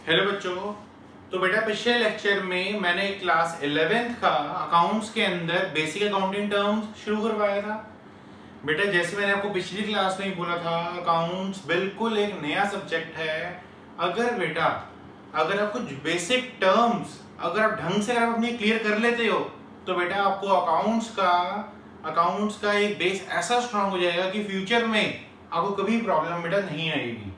Hello बच्चों। तो बेटा पिछले लेक्चर में मैंने क्लास 11th का अकाउंट्स के अंदर बेसिक अकाउंटिंग टर्म्स शुरू करवाया था। बेटा जैसे मैंने आपको पिछली क्लास में ही बोला था, अकाउंट्स बिल्कुल एक नया सब्जेक्ट है। अगर आप कुछ बेसिक टर्म्स अगर आप ढंग से अगर आप अपनी क्लियर कर लेते हो तो बेटा आपको अकाउंट्स का एक बेस ऐसा स्ट्रांग हो जाएगा कि फ्यूचर में आपको कभी प्रॉब्लम बेटा नहीं आएगी।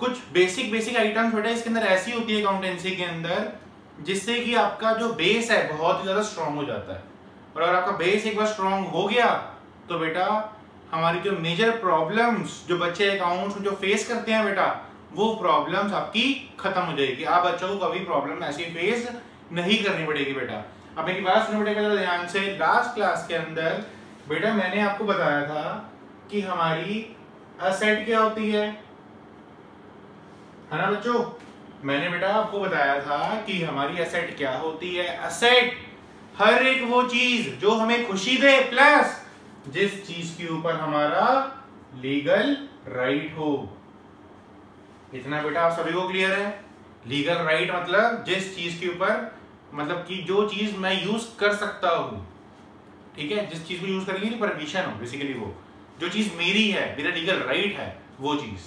कुछ बेसिक आइटम्स बेटा इसके अंदर ऐसी होती है अकाउंटेंसी के अंदर जिससे कि आपका जो बेस है बहुत ही ज्यादा स्ट्रांग हो जाता है। और अगर आपका बेस एक बार स्ट्रांग हो गया तो बेटा हमारी जो मेजर प्रॉब्लम्स जो बच्चे अकाउंट्स जो फेस करते हैं बेटा वो प्रॉब्लम्स आपकी खत्म हो जाएगी। आप बच्चों को कभी प्रॉब्लम ऐसी फेस नहीं करनी पड़ेगी। बेटा अब मेरी बात सुनो बेटा ध्यान से। लास्ट क्लास के अंदर बेटा मैंने आपको बताया था कि हमारी असेट क्या होती है ना बच्चों। मैंने बेटा आपको बताया था कि हमारी एसेट क्या होती है। एसेट हर एक वो चीज जो हमें खुशी दे प्लस जिस चीज के ऊपर हमारा लीगल राइट हो। इतना बेटा आप सभी को क्लियर है। लीगल राइट मतलब जिस चीज के ऊपर मतलब कि जो चीज मैं यूज कर सकता हूं, ठीक है, जिस चीज को यूज करने की परमिशन हो, बेसिकली वो जो चीज मेरी है, मेरा लीगल राइट है, वो चीज।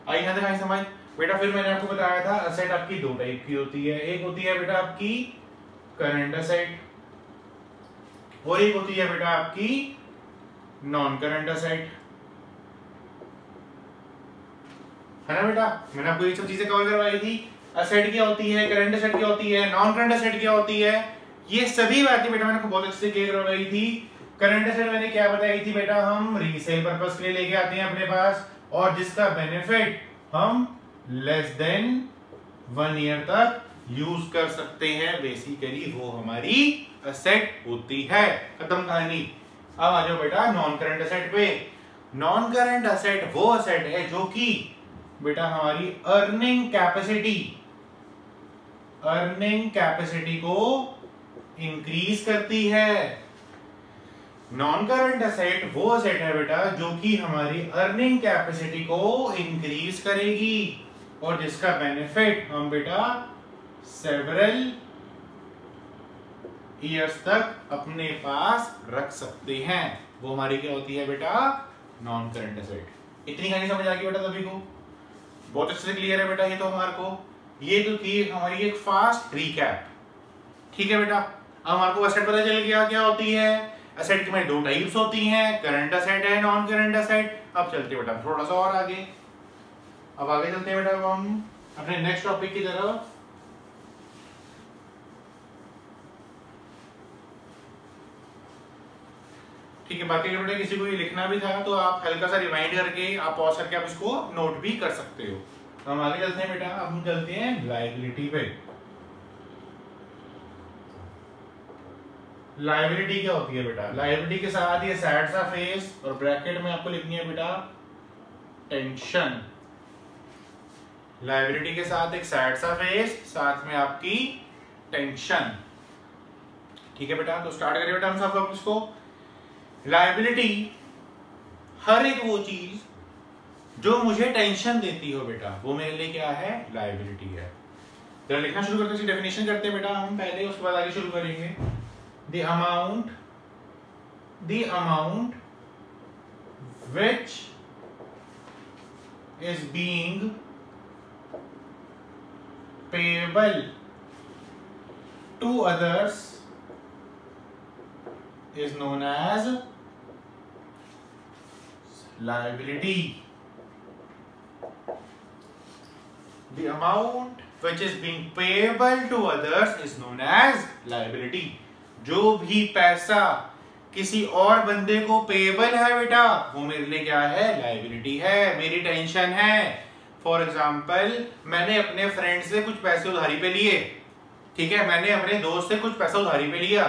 आई यहां तक समझ बेटा। फिर मैंने आपको बताया था असेट आपकी दो टाइप की होती है। एक होती है बेटा आपकी करंट असेट और एक होती है बेटा आपकी नॉन करंट असेट, है ना बेटा। मैंने आपको ये सब चीजें कवर करवाई थी। असेट क्या होती है, करंट असेट क्या होती है, नॉन करंट असेट क्या होती है, ये सभी बातें बेटा मैंने आपको बहुत अच्छे से क्लियर करवाई थी। करंट असेट मैंने क्या बताई थी बेटा, हम रीसेल पर्पस के लिए लेके आते हैं अपने पास और जिसका बेनिफिट हम लेस देन 1 ईयर तक यूज कर सकते हैं। बेसिकली वो हमारी असेट होती है। खत्म कहानी। अब आ जाओ बेटा नॉन करंट असेट पे। नॉन करंट असेट वो असेट है जो कि बेटा हमारी अर्निंग कैपेसिटी को इंक्रीज करती है। नॉन करंट असेट वो असेट है बेटा जो कि हमारी अर्निंग कैपेसिटी को इंक्रीज करेगी और जिसका बेनिफिट हम बेटा सेवरल ईयर्स तक अपने पास रख सकते हैं। वो हमारी क्या होती है बेटा, नॉन करंट असेट। इतनी कहानी समझ आ गई बेटा सभी को? बहुत अच्छे से क्लियर है बेटा। ये तो हमारे को ये तो थी हमारी एक फास्ट रिकैप, ठीक है बेटा। अब हमारे को असेट पता चल गया क्या होती है। असेट में दो टाइप्स होती हैं, करंट असेट है, नॉन करंट असेट। अब चलते बेटा थोड़ा सा और आगे। अब आगे चलते हैं बेटा हम अपने नेक्स्ट टॉपिक की तरफ। ठीक है, बाकी बेटा किसी को ये लिखना भी था तो आप हल्का सा रिमाइंड करके आप पॉज करके आप इसको नोट भी कर सकते हो। तो हम आगे चलते हैं बेटा। अब हम चलते हैं लायबिलिटी पे। लायबिलिटी क्या होती है बेटा? लायबिलिटी के साथ ये सैड सा फेस और ब्रैकेट में आपको लिखनी है बेटा टेंशन। लायबिलिटी के साथ एक सैड सा फेस, साथ में आपकी टेंशन, ठीक है बेटा। तो स्टार्ट करिए बेटा हम सब इसको। लायबिलिटी हर एक वो चीज जो मुझे टेंशन देती हो बेटा वो मेरे लिए क्या है, लायबिलिटी है। जरा लिखना शुरू करते हैं, डेफिनेशन करते हैं बेटा हम पहले, उसके बाद आगे शुरू करेंगे। The amount which is being payable to others is known as liability. The amount which is being payable to others is known as liability. जो भी पैसा किसी और बंदे को पेएबल है बेटा वो मेरे लिए क्या है, लायबिलिटी है, मेरी टेंशन है। फॉर एग्जाम्पल मैंने अपने फ्रेंड से कुछ पैसे उधारी पे लिए, ठीक है, मैंने अपने दोस्त से कुछ पैसा उधारी पे लिया,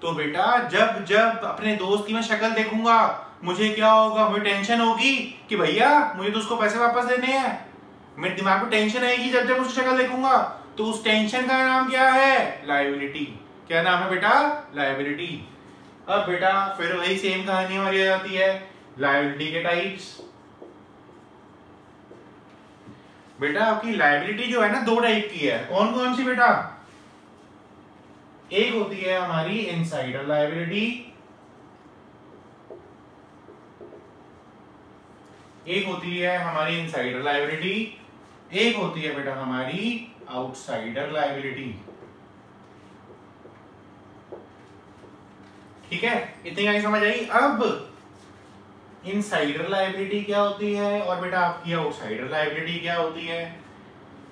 तो बेटा जब जब अपने दोस्त की मैं शक्ल देखूंगा मुझे क्या होगा, मुझे टेंशन होगी कि भैया मुझे तो उसको पैसे वापस देने हैं। मेरे दिमाग में टेंशन आएगी जब जब उसकी शक्ल देखूंगा। तो उस टेंशन का नाम क्या है, लायबिलिटी। क्या नाम है बेटा, लायबिलिटी। अब बेटा फिर वही सेम कहानी हमारी आ जाती है, लायबिलिटी के टाइप्स। बेटा आपकी लायबिलिटी जो है ना दो टाइप की है। कौन कौन सी बेटा? एक होती है हमारी इनसाइडर लायबिलिटी, एक होती है हमारी इनसाइडर लायबिलिटी, एक होती है बेटा हमारी आउटसाइडर लायबिलिटी। ठीक है, इतनी गाड़ी समझ आई। अब इनसाइडर लायबिलिटी क्या होती है और बेटा आपकी आउटसाइडर लायबिलिटी क्या होती है?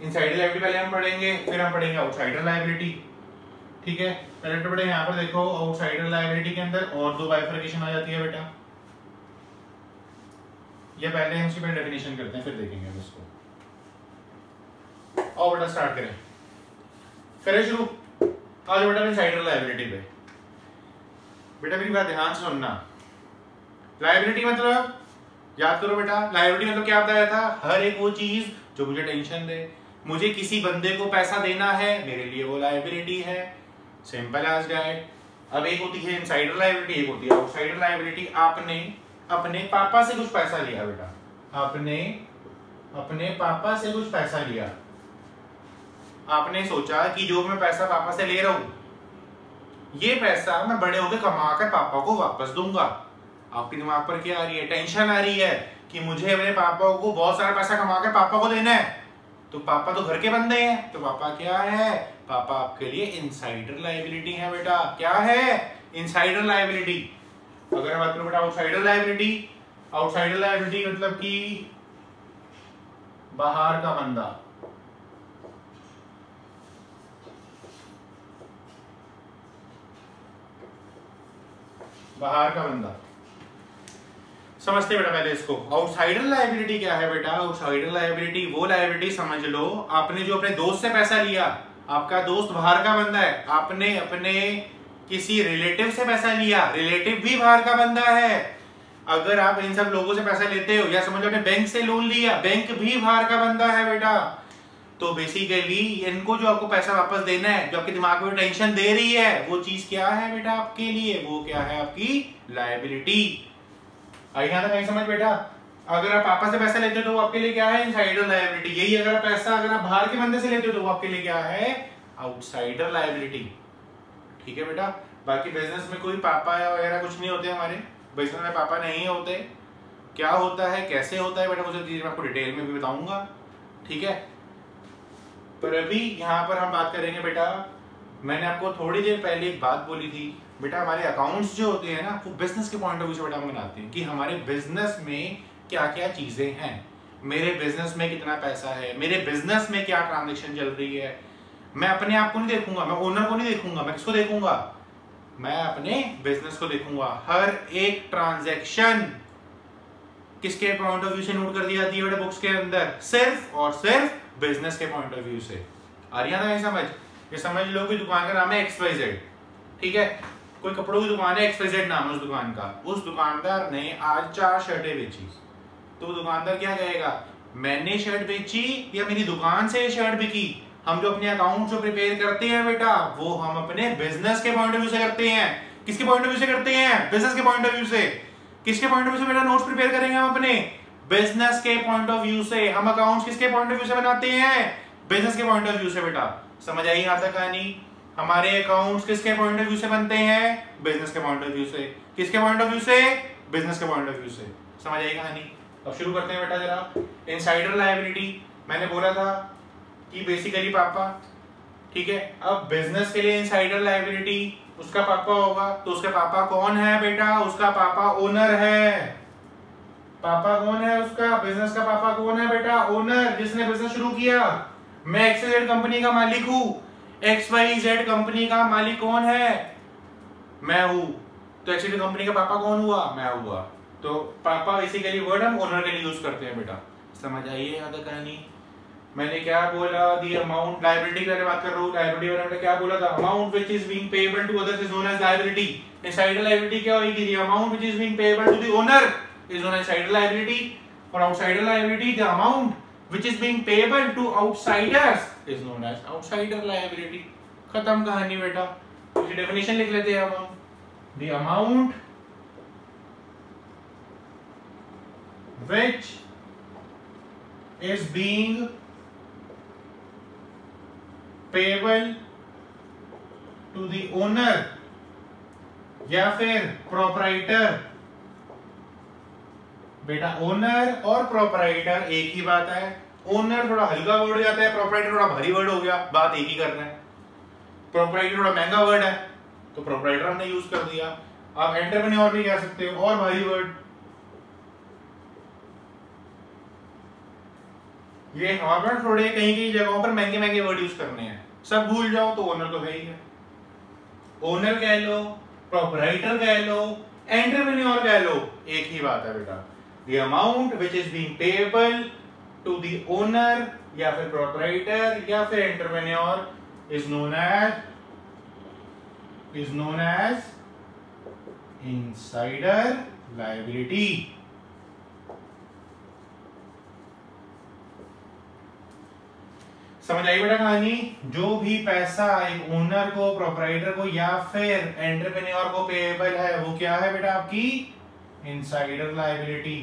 इनसाइडर लायबिलिटी पहले हम पढ़ेंगे, फिर हम पढ़ेंगे आउटसाइडर लायबिलिटी। ठीक है, पहले तो बेटा यहाँ पर देखो आउटसाइडर लायबिलिटी के अंदर और दो बाइफर्केशन आ जाती है बेटा। ये पहले हम इसकी पहले डेफिनेशन करते हैं, फिर देखेंगे हम इसको। आओ बेटा स्टार्ट करें शुरू। आज बेटा इनसाइडर लायबिलिटी पे बेटा मेरी बात ध्यान से सुनना। लायबिलिटी मतलब याद करो बेटा, लायबिलिटी मतलब क्या बताया था? हर एक वो चीज जो मुझे टेंशन दे। मुझे किसी बंदे को पैसा देना है, मेरे लिए वो लायबिलिटी है। Simple as that. अब एक होती है इनसाइडर लायबिलिटी, एक होती है आउटसाइडर लायबिलिटी। आपने अपने पापा से कुछ पैसा लिया बेटा, आपने अपने पापा से कुछ पैसा लिया। आपने सोचा कि जो मैं पैसा पापा से ले रहा हूं, ये पैसा मैं बड़े होकर कमा कर पापा को वापस दूंगा। आपके दिमाग पर क्या आ रही है? टेंशन आ रही है कि मुझे अपने पापा को बहुत सारा पैसा कमा कर पापा को देना है। तो पापा तो घर के बंदे हैं, तो पापा क्या है? पापा आपके लिए इनसाइडर लायबिलिटी है बेटा। क्या है? Insider liability. अगर हम बात करें बेटा आउटसाइडर लायबिलिटी, आउटसाइडर लायबिलिटी मतलब कि बाहर का बंदा। बाहर का बंदा समझते बेटा पहले इसको। आउटसाइडर लायबिलिटी क्या है बेटा? आउटसाइडर लायबिलिटी वो लायबिलिटी समझ लो, आपने जो अपने दोस्त से पैसा लिया, आपका दोस्त बाहर का बंदा है। आपने अपने किसी रिलेटिव से पैसा लिया, रिलेटिव भी बाहर का बंदा है। अगर आप इन सब लोगों से पैसा लेते हो, या समझ लो अपने बैंक से लोन लिया, बैंक भी बाहर का बंदा है बेटा। तो बेसिकली इनको जो आपको पैसा वापस देना है, जो आपके दिमाग में टेंशन दे रही है, वो चीज क्या है बेटा आपके लिए? वो क्या है? आपकी लायबिलिटी। यहाँ तक नहीं समझ बेटा? अगर आप पापा से पैसा लेते हो तो वो आपके लिए क्या है? Insider liability. यही अगर पैसा अगर आप बाहर के बंदे से लेते हो तो वो आपके लिए क्या है? Outsider liability. ठीक है बेटा। बाकी बिजनेस में कोई पापा वगैरह कुछ नहीं होते, हमारे बिजनेस में पापा नहीं होते। क्या होता है, कैसे होता है बेटा, वो सब चीजें मैं आपको डिटेल में भी बताऊंगा। ठीक है, पर अभी यहाँ पर हम बात करेंगे बेटा, मैंने आपको थोड़ी देर पहले एक बात बोली थी बेटा, हमारे अकाउंट्स जो होते हैं ना, वो बिजनेस के पॉइंट ऑफ व्यू से बेटा हम बनाते हैं कि हमारे बिजनेस में क्या क्या चीजें हैं, मेरे बिजनेस में कितना पैसा है, मेरे बिजनेस में क्या ट्रांजेक्शन चल रही है। मैं अपने आप को नहीं देखूंगा, मैं ओनर को नहीं देखूंगा, मैं किसको देखूंगा? मैं अपने बिजनेस को देखूंगा। हर एक ट्रांजैक्शन किसके पॉइंट ऑफ व्यू से नोट कर दी जाती है बेटा बुक्स के अंदर? सिर्फ और सिर्फ बिजनेस के पॉइंट ऑफ व्यू से। आ रही है ना समझ? ये समझ लो कि दुकान का नाम है XYZ, ठीक है, कोई कपड़ों की दुकान है, XYZ नाम है उस दुकान का। उस दुकानदार ने आज 4 शर्टें बेची, तो दुकानदार क्या कहेगा? मैंने शर्ट बेची या मेरी दुकान से शर्ट बिकी? हम जो अपने अकाउंट जो प्रिपेयर करते हैं बेटा, वो हम अपने बिजनेस के पॉइंट ऑफ व्यू से करते हैं। किसके पॉइंट ऑफ व्यू से करते हैं? बिजनेस के पॉइंट ऑफ व्यू से। किसके पॉइंट ऑफ व्यू से बेटा नोट्स प्रिपेयर करेंगे हम? अपने बिजनेस के पॉइंट ऑफ व्यू से। हम अकाउंट्स किसके पॉइंट ऑफ व्यू से बनाते हैं? बिजनेस के पॉइंट ऑफ व्यू से बेटा। समझ आई यहाँ तक कहानी? हमारे अकाउंट्स किसके पॉइंट ऑफ व्यू से बनते हैं? बिजनेस के पॉइंट ऑफ व्यू से। किसके पॉइंट ऑफ व्यू से? बिजनेस के पॉइंट ऑफ व्यू से। समझ आई कहानी? अब शुरू करते हैं बेटा जरा। इनसाइडर लायबिलिटी मैंने बोला था कि बेसिकली पापा, ठीक है। अब बिजनेस के लिए इनसाइडर लायबिलिटी उसका पापा होगा, तो उसका पापा कौन है बेटा? उसका पापा ओनर है। पापा कौन है उसका? बिजनेस का पापा कौन है बेटा? ओनर, जिसने बिजनेस शुरू किया। मैं XYZ कंपनी का मालिक हूं। XYZ कंपनी का मालिक कौन है? मैं हूं। तो XYZ कंपनी का पापा कौन हुआ? मैं हुआ। तो पापा बेसिकली वर्ड हम ओनर के लिए यूज करते हैं बेटा। समझ आइए यहाँ तक कहानी? मैंने क्या बोला? दी अमाउंट, लायबिलिटी की बात कर रहा हूँ। लायबिलिटी वाले मैंने क्या बोला था? Amount which is being payable to others is known as liability. Insider liability क्या होगी? The amount which is being payable to the owner is known as insider liability, और outsider liability, the amount which is being payable to outsiders is known as outsider liability। खत्म कहानी बेटा। इसकी definition लिख लेते हैं हम। the amount which is being payable to the owner या फिर प्रोपराइटर। बेटा ओनर और प्रोपराइटर एक ही बात है। ओनर थोड़ा हल्का वर्ड हो जाता है, प्रोपराइटर थोड़ा भारी वर्ड हो गया, बात एक ही कर रहे हैं। प्रोपराइटर थोड़ा महंगा वर्ड है तो प्रोपराइटर हमने यूज कर दिया। आप एंटरप्रेन्योर भी कह सकते हो और भारी वर्ड। ये हमारे पास थोड़े कहीं कहीं जगहों पर महंगे महंगे वर्ड यूज करने हैं, सब भूल जाओ तो ओनर तो है ही है। ओनर कह लो, प्रोपराइटर कह लो, एंटरप्रेन्योर कह लो, एक ही बात है बेटा। The amount which is being payable to the owner या फिर प्रोपराइटर या फिर entrepreneur is known as insider liability। समझ आई बेटा कहानी? जो भी पैसा एक ओनर को, प्रोपराइटर को या फिर एंटरप्रेन्योर को पेएबल है वो क्या है बेटा? आपकी इनसाइडर लायबिलिटी।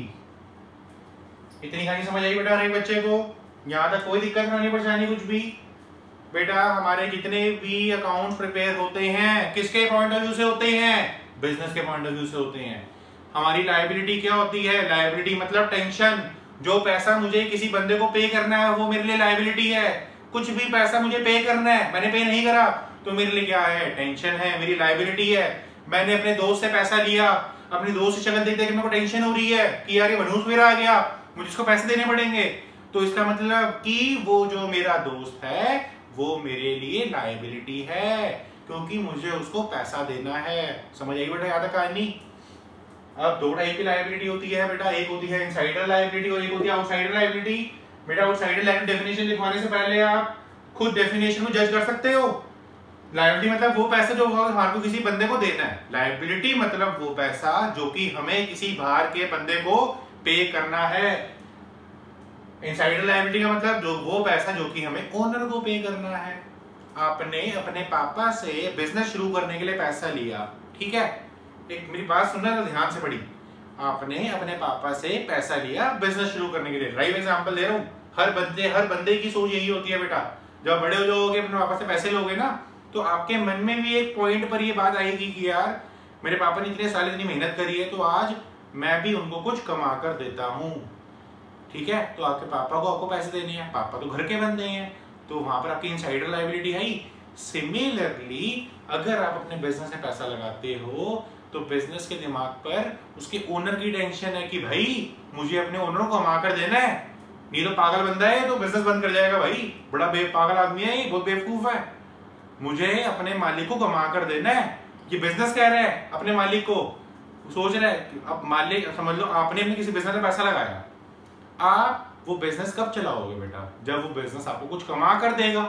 इतनी कहानी समझ आई बेटा हर एक बच्चे को? यहां तक कोई दिक्कत नहीं, परेशानी कुछ भी? बेटा हमारे जितने भी अकाउंट प्रिपेयर होते हैं किसके पॉइंट ऑफ व्यू से होते हैं? बिजनेस के पॉइंट ऑफ व्यू से होते हैं। हमारी लायबिलिटी क्या होती है? लायबिलिटी मतलब टेंशन। जो पैसा मुझे किसी बंदे को पे करना है वो मेरे लिए लायबिलिटी है। कुछ भी पैसा मुझे पे करना है, मैंने पे नहीं करा तो मेरे लिए क्या है? टेंशन है, मेरी लायबिलिटी है। मैंने अपने दोस्त से पैसा लिया, अपने दोस्त की शक्ल देखते कि मेरे को टेंशन हो रही है कि यार ये मनूस मेरा आ गया, मुझे इसको पैसे देने पड़ेंगे, तो इसका मतलब कि वो जो मेरा दोस्त है वो मेरे लिए लायबिलिटी है क्योंकि मुझे उसको पैसा देना है। समझ आई बेटा? याद है कहानी? अब दो टाइप की लायबिलिटी होती है बेटा, एक होती है इनसाइडर लायबिलिटी और एक होती है आउटसाइडर लायबिलिटी। बेटा आउटसाइडर लायबिलिटी डेफिनेशन लिखवाने से पहले आप खुद डेफिनेशन को जज कर सकते हो। लायबिलिटी मतलब वो पैसा जो हमारे को किसी बंदे को देना है। लायबिलिटी मतलब वो पैसा जो कि हमें किसी बाहर के बंदे को पे करना है। इनसाइडर लायबिलिटी का मतलब जो वो पैसा जो कि हमें ओनर को पे करना है। आपने अपने पापा से बिजनेस शुरू करने के लिए पैसा लिया, ठीक है? एक मेरी बात सुनना तो ध्यान से पढ़ी। आपने अपने पापा से पैसा लिया बिजनेस शुरू करने के लिए। लाइव एग्जांपल दे रहा हूँ। हर बंदे की सोच यही होती है बेटा। जब बड़े हो जाओगे अपने पापा से पैसे लोगे ना तो आपके मन में भी एक पॉइंट पर ये बात आएगी कि यार मेरे पापा ने इतने साल इतनी मेहनत करी है तो आज मैं भी उनको कुछ कमा कर देता हूँ, ठीक है? तो आपके पापा को आपको पैसे देने हैं, पापा तो घर के बंदे हैं, तो वहां पर आपकी इनसाइडर लायबिलिटी है ही। सिमिलरली अगर आप अपने बिजनेस में पैसा लगाते हो तो बिजनेस के दिमाग पर उसके ओनर की टेंशन है कि भाई मुझे अपने ओनर को कमा कर देना है, नहीं तो पागल बंदा है तो बिजनेस बंद कर जाएगा। भाई बड़ा पागल आदमी है, ये बहुत बेवकूफ है, मुझे अपने मालिक को कमा कर देना है। ये बिजनेस कह रहा है अपने मालिक को, सोच रहा है अब मालिक, समझ लो आपने अपने किसी बिजनेस में पैसा लगाया, आप वो बिजनेस कब चलाओगे बेटा? जब वो बिजनेस आपको कुछ कमा कर देगा।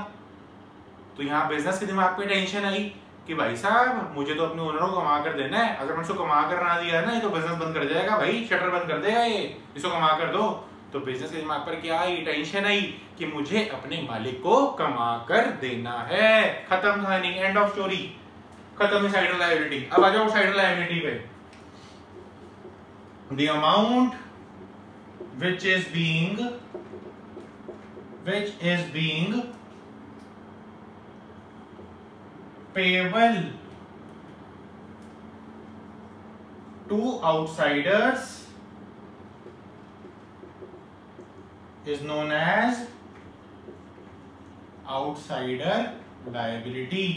तो यहाँ बिजनेस के दिमाग पे टेंशन आई कि भाई साहब मुझे तो अपने ओनर को कमा कर देना है, अगर मैं उसको कमा कर ना दिया ना ये तो बिजनेस बंद कर जाएगा, भाई शटर बंद कर देगा ये, इसको कमा कर दो। तो बिजनेस के दिमाग पर क्या आई? टेंशन आई कि मुझे अपने मालिक को कमा कर देना है। खत्म कहानी, एंड ऑफ स्टोरी, खत्म इनसाइडर लायबिलिटी। अब आ जाओ आउटसाइडर लायबिलिटी पे। The amount which is being payable to outsiders is known as outsider liability.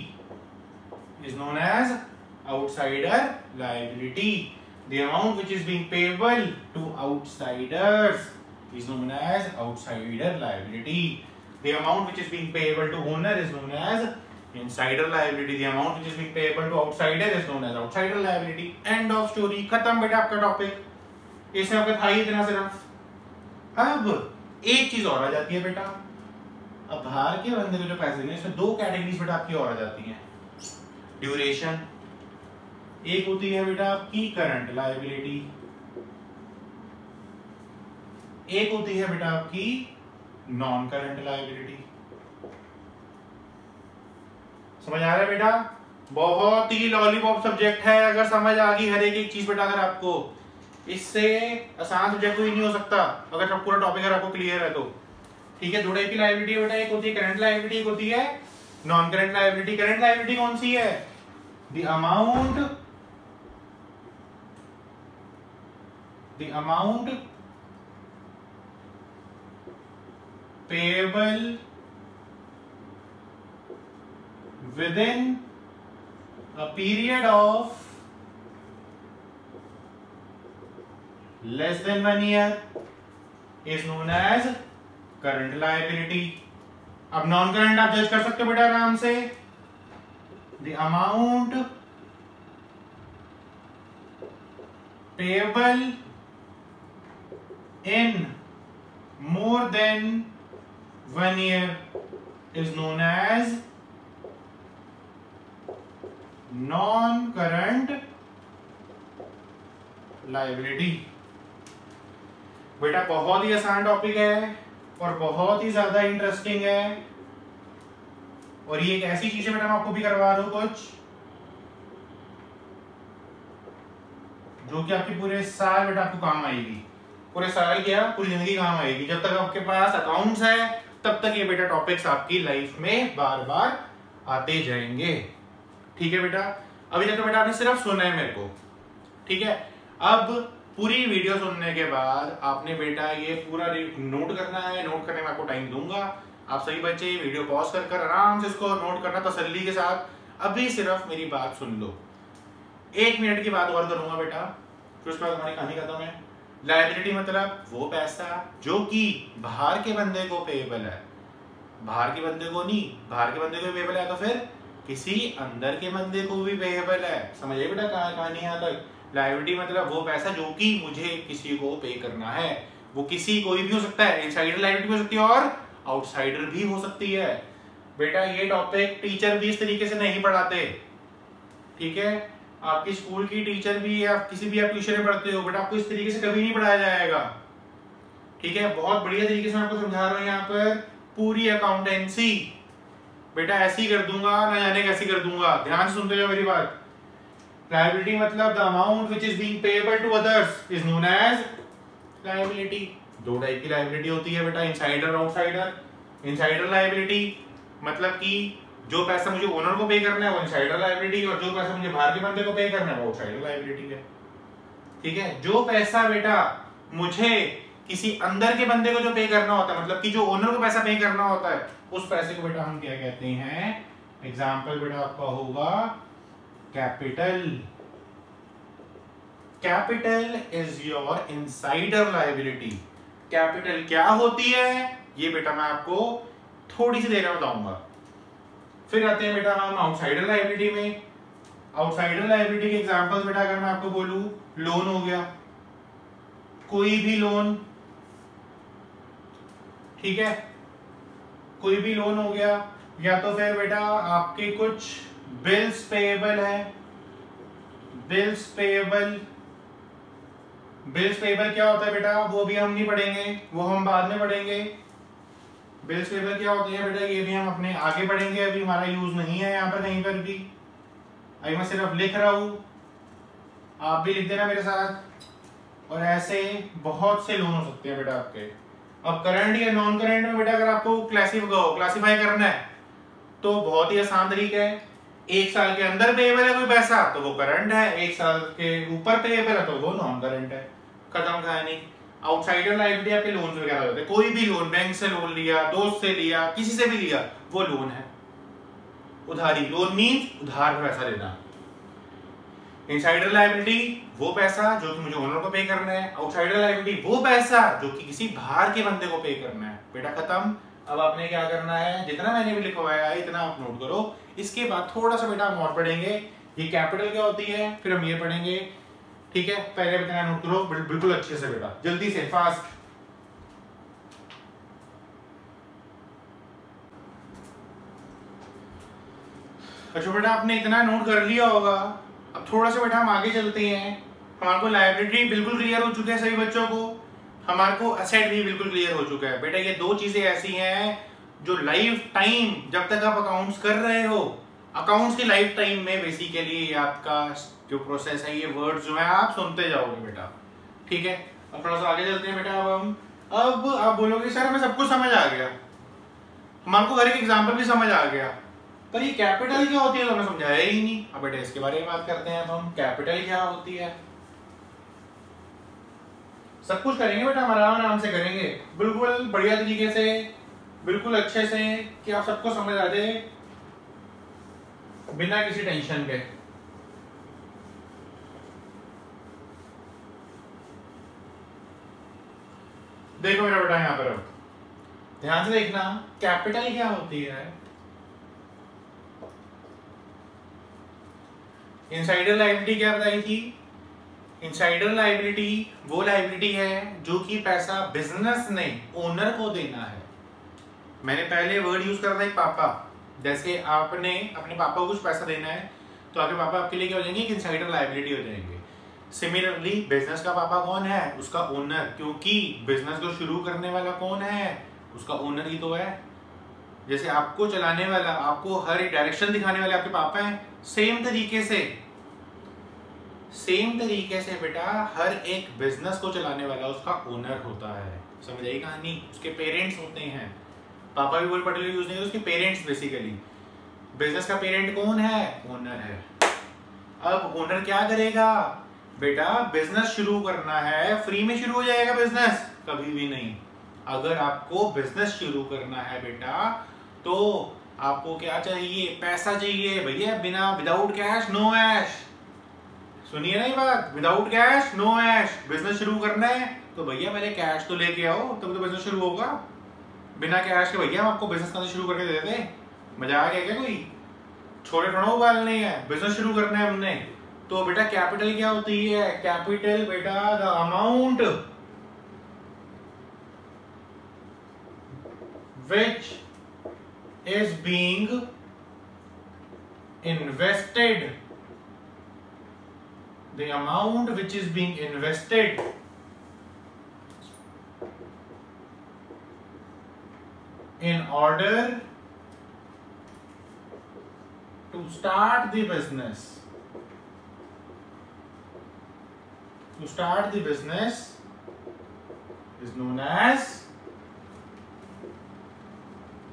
The amount which is being payable to outsiders is known as outsider liability. The amount which is being payable to owner is known as insider liability. The amount which is being payable to outsider is known as outsider liability. End of story. खत्म बेटा आपका topic. इसमें आपका था ही इतना सिर्फ। अब एक चीज और आ जाती है बेटा। अब बाहर के बंदे को जो पैसे देने इसमें दो कैटेगरीज बेटा आपकी और आ जाती हैं। ड्यूरेशन, एक होती है बेटा आपकी करंट लायबिलिटी, एक होती है बेटा आपकी नॉन करंट लायबिलिटी। समझ आ रहा है बेटा? बहुत ही लॉलीपॉप सब्जेक्ट है, अगर समझ आ गई हर एक चीज बेटा, अगर आपको इससे आसान सब्जेक्ट कोई नहीं हो सकता अगर पूरा टॉपिक अगर आपको क्लियर है तो। ठीक है, दो टाइप की लायबिलिटी है बेटा, एक होती है करंट लायबिलिटी, एक होती है non current liability, current liability कौन सी है? The amount payable within a period of less than 1 year is known as current liability. अब नॉन करंट आप जज कर सकते हो बेटा आराम से, the amount payable in more than 1 year is known as non current liability. बेटा बहुत ही आसान टॉपिक है और बहुत ही ज्यादा इंटरेस्टिंग है, और ये एक ऐसी चीज है बेटा मैं आपको भी करवा दूं कुछ जो कि आपके पूरे साल बेटा आपको काम आएगी, पूरे साल क्या पूरी जिंदगी काम आएगी। जब तक आपके पास अकाउंट्स है तब तक ये बेटा टॉपिक्स आपकी लाइफ में बार बार आते जाएंगे। ठीक है बेटा, अभी तक तो बेटा आपने सिर्फ सुना है मेरे को, ठीक है। अब पूरी वीडियो सुनने के बाद आपने बेटा ये पूरा नोट करना है, नोट करने में आपको टाइम दूंगा। आप सभी बच्चे वीडियो पॉज कर आराम से इसको नोट करना तसल्ली के साथ। अभी सिर्फ मेरी बात सुन लो, 1 मिनट की बात और करूंगा बेटा, फिर उसके बाद हमारी कहानी खत्म है। लायबिलिटी मतलब वो पैसा जो कि बाहर के बंदे को पेएबल है, बाहर के बंदे को नहीं, बाहर के बंदे को पेएबल है तो फिर किसी अंदर के बंदे को भी पेएबल है। समझिए बेटा कहानी यहाँ तक। लायबिलिटी मतलब वो पैसा जो कि मुझे किसी को पे करना है, वो किसी कोई भी हो सकता है, इनसाइडर लायबिलिटी भी हो सकती है और आउटसाइडर भी हो सकती है। बेटा ये टॉपिक टीचर भी इस तरीके से नहीं पढ़ाते, ठीक है। आपकी स्कूल की टीचर भी या किसी भी आप ट्यूशन में पढ़ते हो बेटा, आपको इस तरीके से कभी नहीं पढ़ाया जाएगा, ठीक है। बहुत बढ़िया तरीके से मैं आपको समझा रहा हूँ यहाँ पर। पूरी अकाउंटेंसी बेटा ऐसी कर दूंगा, ना जाने कैसी कर दूंगा, ध्यान से सुनते जाओ मेरी बात। लायबिलिटी मतलब the amount which is being payable to others is known as liability. 2 type की लायबिलिटी होती है बेटा, इनसाइडर और आउटसाइडर। इनसाइडर लायबिलिटी मतलब कि जो पैसा मुझे ओनर को पे करना है वो इनसाइडर लायबिलिटी, और जो पैसा मुझे बाहर के बंदे को पे करना है वो आउटसाइडर लायबिलिटी है, ठीक है। जो पैसा बेटा मुझे किसी अंदर के बंदे को जो पे करना होता है, मतलब कि जो ओनर को पैसा पे करना होता है, उस पैसे को बेटा हम क्या कहते हैं? एग्जाम्पल बेटा आपका होगा capital. Capital is your insider liability. Capital क्या होती है ये बेटा मैं आपको थोड़ी सी देर में बताऊंगा। फिर आते हैं बेटा हम आउटसाइडर लायबिलिटी में। आउटसाइडर लायबिलिटी के एग्जांपल्स बेटा अगर मैं आपको बोलूं, लोन हो गया, कोई भी लोन, ठीक है, कोई भी लोन हो गया, या तो फिर बेटा आपके कुछ बिल्स पेएबल है। बिल्स पेएबल, बिल्स पेएबल क्या होता है बेटा वो भी हम नहीं पढ़ेंगे, वो हम बाद में पढ़ेंगे। बिल्स पेएबल क्या होती है बेटा ये भी हम अपने आगे पढ़ेंगे, अभी हमारा यूज नहीं है यहाँ पर कहीं पर भी। अभी मैं सिर्फ लिख रहा हूं, आप भी लिख देना मेरे साथ। और ऐसे बहुत से लोन हो सकते हैं बेटा आपके। अब करंट या नॉन करंट में बेटा अगर आपको क्लासिफाई करना है तो बहुत ही आसान तरीका है। 1 साल के अंदर पेएबल है कोई पैसा तो वो करंट है, 1 साल के ऊपर पेएबल है तो वो नॉन करंट है, खत्म कहानी। आउटसाइडर लायबिलिटी आपके लोन वगैरह होते हैं, कोई भी लोन, बैंक से लोन लिया, दोस्त से लिया, किसी से भी लिया, वो लोन है, उधारी। लोन मीन्स उधार पैसा लेना। इनसाइडर लायबिलिटी वो पैसा जो कि मुझे ओनर को पे करना है, आउटसाइडर लायबिलिटी वो पैसा जो कि किसी बाहर के बंदे को पे करना है। बेटा खत्म। अब आपने क्या करना है, जितना मैंने भी लिखवाया है इतना आप नोट करो। इसके बाद थोड़ा सा बेटा हम और पढ़ेंगे, ये कैपिटल क्या होती है, फिर हम ये पढ़ेंगे, ठीक है। पहले इतना नोट करो बिल्कुल अच्छे से बेटा, जल्दी से, फास्ट। अच्छा बेटा आपने इतना नोट कर लिया होगा। अब थोड़ा सा बेटा हम आगे चलते हैं। हमारे को लायबिलिटी बिल्कुल क्लियर हो चुके हैं सभी बच्चों को, हमारे को एसेट भी बिल्कुल क्लियर हो चुका है। बेटा ये 2 चीजें ऐसी हैं जो लाइफ टाइम जब तक आप अकाउंट्स कर रहे हो, अकाउंट्स की लाइफ टाइम में बेसिकली आपका जो प्रोसेस है, ये वर्ड्स जो है आप सुनते जाओगे बेटा, ठीक है। अब थोड़ा सा आगे चलते हैं बेटा। अब आप बोलोगे सर हमें सब कुछ समझ आ गया, हमारे को हर एक एग्जाम्पल भी समझ आ गया, पर ये कैपिटल क्या होती है तो हमें समझाया ही नहीं। अब बेटा इसके बारे में बात करते हैं। अब हम कैपिटल क्या होती है, सब कुछ करेंगे बेटा, हम आराम से करेंगे, बिल्कुल बढ़िया तरीके से, बिल्कुल अच्छे से, कि आप सबको समझ आ जाए बिना किसी टेंशन के। देखो मेरा बेटा यहां पर ध्यान से देखना, कैपिटल क्या होती है। इनसाइडर लायबिलिटी क्या बताई थी? इनसाइडर लायबिलिटी वो लायबिलिटी है जो कि पैसा बिजनेस ने ओनर को देना है। मैंने पहले वर्ड यूज करा था एक पापा, जैसे आपने अपने पापा को कुछ पैसा देना है तो आपके पापा आपके लिए क्या हो जाएंगे, एक इनसाइडर लायबिलिटी हो जाएंगे। सिमिलरली बिजनेस का पापा कौन है, उसका ओनर, क्योंकि बिजनेस को शुरू करने वाला कौन है, उसका ओनर ही तो है। जैसे आपको चलाने वाला, आपको हर एक डायरेक्शन दिखाने वाले आपके पापा हैं, सेम तरीके से बेटा हर एक बिजनेस को चलाने वाला उसका ओनर होता है। समझ आई कहानी? उसके पेरेंट्स होते हैं। पापा भी वर्ड पर्टिकुलर यूज नहीं, उसके पेरेंट्स बेसिकली। बिजनेस का पेरेंट कौन है? ओनर है। अब ओनर क्या करेगा बेटा, बिजनेस शुरू करना है, फ्री में शुरू हो जाएगा बिजनेस? कभी भी नहीं। अगर आपको बिजनेस शुरू करना है बेटा तो आपको क्या चाहिए? पैसा चाहिए भैया। बिना विदाउट कैश नो ऐश। सुनिए ना ये बात, विदाउट कैश नो ऐश। बिजनेस शुरू करना है तो भैया पहले कैश तो लेके आओ, तब तो बिजनेस शुरू होगा। बिना कैश के भैया हम आपको बिजनेस करना शुरू करके दे देते, मजाक है क्या कोई? छोटे थोड़ा उबालने हैं, बिजनेस शुरू करना है हमने। तो बेटा कैपिटल क्या होती है? कैपिटल बेटा the amount which is being invested, the amount which is being invested in order to start the business. To start the business is known as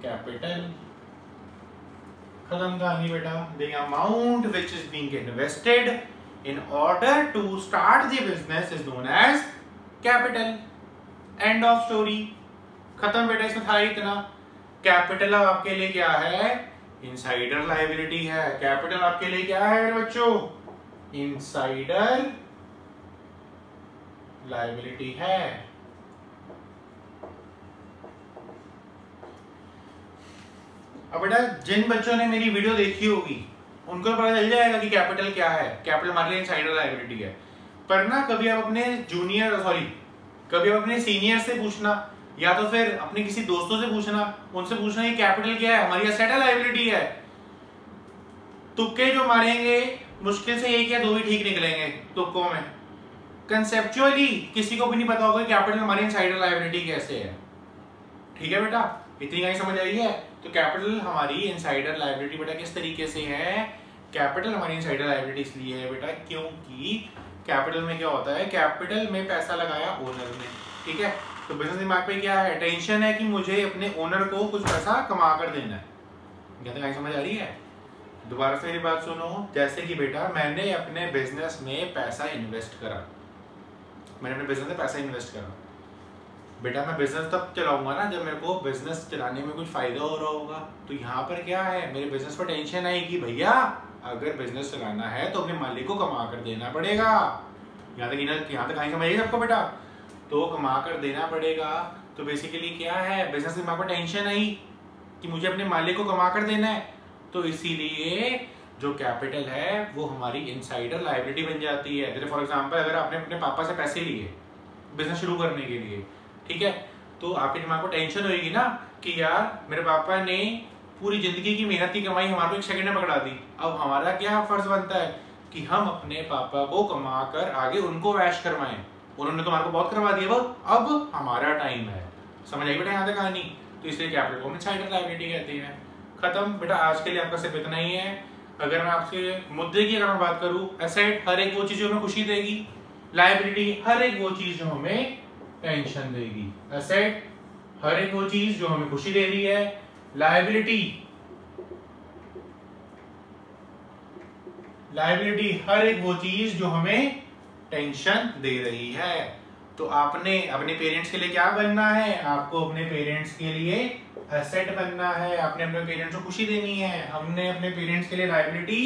capital. खत्म कहानी बेटा। The amount which is being invested in order to start the business is known as capital. End of story. खत्म बेटा, इसमें था इतना। Capital आपके लिए क्या है? इनसाइडर लायबिलिटी है। कैपिटल आपके लिए क्या है मेरे बच्चों? इनसाइडर लायबिलिटी है। अब बेटा जिन बच्चों ने मेरी वीडियो देखी होगी उनको पता चल जाएगा कि कैपिटल क्या है। कैपिटल हमारे लिए इनसाइडर लायबिलिटी है। पर ना कभी आप अपने कभी आप अपने सीनियर से पूछना या तो फिर अपने किसी दोस्तों से पूछना, उनसे पूछना ये कैपिटल क्या है, हमारी एसेट है लायबिलिटी है। तुक्के जो मारेंगे मुश्किल से एक या दो ही ठीक निकलेंगे तुक्कों में। कंसेप्चुअली किसी को भी नहीं पता होगा कैपिटल हमारी इनसाइडर लायबिलिटी कैसे है। ठीक है बेटा, इतनी कहीं समझ आई है? तो कैपिटल हमारी इनसाइडर लायबिलिटी बेटा किस तरीके से है? कैपिटल हमारी इनसाइडर लायबिलिटी इसलिए है बेटा क्योंकि कैपिटल में क्या होता है, कैपिटल में पैसा लगाया ओनर ने। ठीक है, तो बिजनेस दिमाग पे क्या है? टेंशन है कि मुझे अपने ओनर को कुछ पैसा कमा कर देना है। क्या कहीं समझ आ रही है? दोबारा से मेरी बात सुनो। जैसे कि बेटा मैंने अपने बिजनेस में पैसा इन्वेस्ट करा, बेटा मैं बिजनेस तब चलाऊंगा ना जब मेरे को बिजनेस चलाने में कुछ फायदा हो रहा होगा। तो यहाँ पर क्या है, मेरे बिजनेस पर टेंशन आएगी भैया अगर बिजनेस चलाना है तो अपने मालिक को कमा कर देना पड़ेगा। यहाँ तक कहीं समझिए सबको बेटा, तो कमा कर देना पड़ेगा। तो बेसिकली क्या है, बिजनेस दिमाग पर टेंशन आई कि मुझे अपने मालिक को कमा कर देना है, तो इसीलिए जो कैपिटल है वो हमारी इनसाइडर लायबिलिटी बन जाती है। जैसे फॉर एग्जांपल अगर आपने अपने पापा से पैसे लिए बिजनेस शुरू करने के लिए, ठीक है, तो आपके दिमाग को टेंशन होगी ना कि यार मेरे पापा ने पूरी जिंदगी की मेहनत की कमाई हमारे को एक सेकंड में पकड़ा दी। अब हमारा क्या फर्ज बनता है कि हम अपने पापा को कमा कर आगे उनको ऐश करवाएं। उन्होंने तो हमारे को बहुत करवा दिया, अब हमारा टाइम है। समझ आई बेटा यहाँ तक कहानी? तो इसलिए कैपिटल को इनसाइडर लायबिलिटी कहते हैं। खत्म बेटा, आज के लिए आपका सिर्फ इतना ही है। अगर मैं आपसे मुद्दे की अगर मैं बात करूं, एसेट हर एक वो चीज जो हमें खुशी देगी, लायबिलिटी हर एक वो चीज जो हमें टेंशन देगी। एसेट हर एक वो चीज जो हमें खुशी दे रही है, लायबिलिटी लायबिलिटी हर एक वो चीज जो हमें टेंशन दे रही है। तो आपने अपने पेरेंट्स के लिए क्या बनना है? आपको अपने पेरेंट्स के लिए एसेट बनना है। आपने अपने पेरेंट्स को खुशी देनी है। हमने अपने पेरेंट्स के लिए लायबिलिटी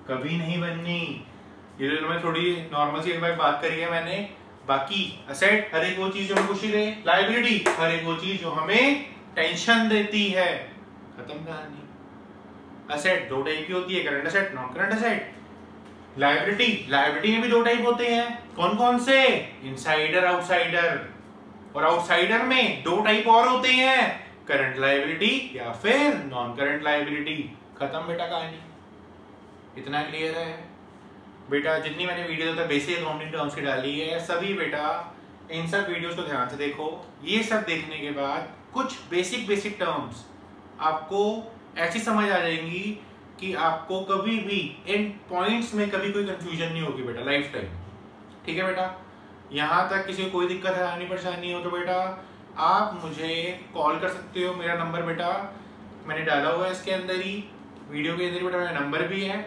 कभी नहीं बननी। ये जो मैं थोड़ी नॉर्मल सी एक बार बात करी है मैंने। बाकी एसेट हर एक वो चीज जो हमें खुशी दे, लायबिलिटी हर एक वो चीज जो हमें टेंशन देती है। खत्म कहानी। एसेट दो टाइप की होती है, current asset, non current asset. Liability में भी दो टाइप होते हैं। कौन कौन से? Insider, outsider. और आउटसाइडर में दो टाइप और होते हैं, करंट लायबिलिटी या फिर नॉन करंट लायबिलिटी। खत्म बेटा कहानी। इतना क्लियर है बेटा? जितनी मैंने वीडियो तक बेसिक अकाउंटिंग टर्म्स की डाली है, सभी बेटा इन सब वीडियोस को ध्यान से देखो। ये सब देखने के बाद कुछ बेसिक टर्म्स आपको ऐसी समझ आ जाएंगी कि आपको कभी भी इन पॉइंट्स में कभी कोई कंफ्यूजन नहीं होगी बेटा, लाइफ टाइम। ठीक है बेटा? यहाँ तक किसी को कोई दिक्कत है, परेशानी हो तो बेटा आप मुझे कॉल कर सकते हो। मेरा नंबर बेटा मैंने डाला हुआ है इसके अंदर ही, वीडियो के अंदर बेटा मेरा नंबर भी है।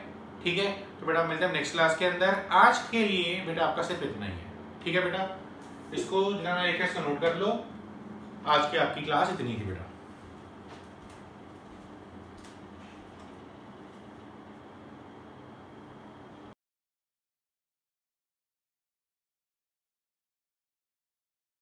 ठीक है? तो बेटा मिलते हैं नेक्स्ट क्लास के अंदर। आज के लिए बेटा आपका सिर्फ इतना ही है। ठीक है बेटा? इसको जितना मैं लिखा है इसको नोट कर लो। आज की आपकी क्लास इतनी थी बेटा।